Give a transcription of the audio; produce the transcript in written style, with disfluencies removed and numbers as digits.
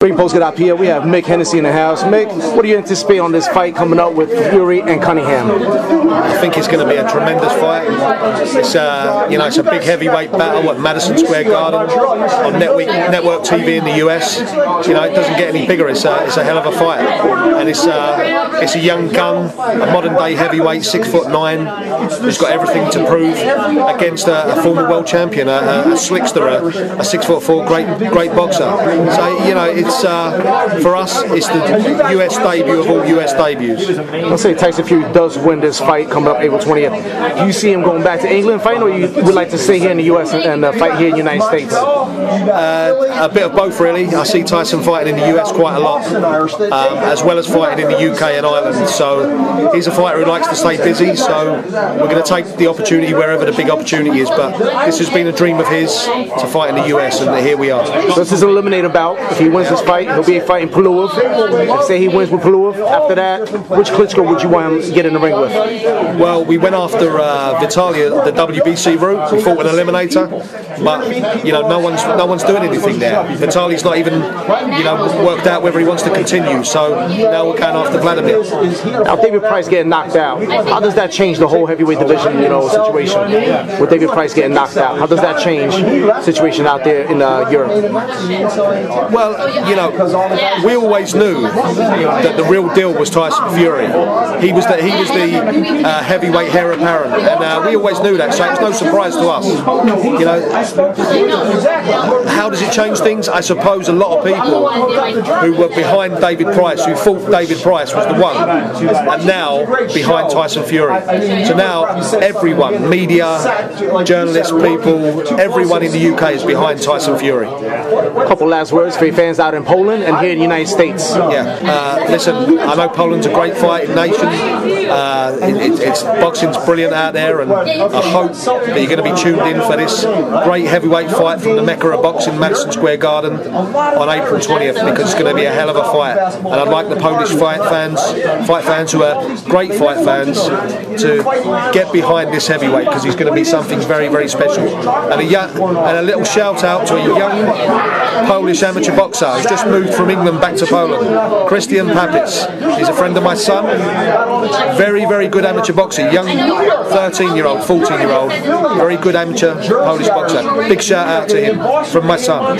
Ring post get up here. We have Mick Hennessy in the house. Mick, what do you anticipate on this fight coming up with Fury and Cunningham? I think it's going to be a tremendous fight. It's it's a big heavyweight battle at Madison Square Garden on network TV in the US. It doesn't get any bigger. It's a hell of a fight, and it's a young gun, a modern day heavyweight, 6'9", who's got everything to prove against a former world champion, a slickster, a 6'4" great boxer. So it's for us, it's the US debut of all US debuts. Let's say Tyson Fury does win this fight coming up April 20th. Do you see him going back to England fighting, or you would like to stay here in the US and fight here in the United States? A bit of both, really. I see Tyson fighting in the US quite a lot, as well as fighting in the UK and Ireland. So he's a fighter who likes to stay busy. So we're going to take the opportunity wherever the big opportunity is. But this has been a dream of his to fight in the US, and here we are. So this is an eliminator bout. If he wins this fight, he'll be fighting Puluev. If say he wins with Puluev, after that, which Klitschko would you want him to get in the ring with? Well, we went after Vitalia, the WBC route. We fought an eliminator, but no one's doing anything there. Vitali's not even worked out whether he wants to continue. So now we're going after Vladimir. Now David Price getting knocked out. How does that change the whole heavyweight division situation? With David Price getting knocked out, how does that change the situation out there in Europe? Well, we always knew that the real deal was Tyson Fury. He was the heavyweight heir apparent, and we always knew that. So it's no surprise to us. How does it change things? I suppose a lot of people who were behind David Price, who thought David Price was the one, and now behind Tyson Fury. So now everyone, media, journalists, people, everyone in the UK is behind Tyson Fury. A couple last words for your fans out in Poland and here in the United States. Yeah, listen, I know Poland's a great fighting nation. Boxing's brilliant out there, and I hope that you're going to be tuned in for this great heavyweight fight from the Mecca of boxing, Madison Square Garden, on April 20th, because it's going to be a hell of a fight. And I'd like the Polish fight fans who are great fight fans to get behind this heavyweight, because he's going to be something very, very special. And a little shout out to a young Polish amateur boxer who's just moved from England back to Poland, Christian Papis. He's a friend of my son. Very, very good amateur boxer, young 13-year-old, 14-year-old, very good amateur Polish boxer. Big shout out to him from my son.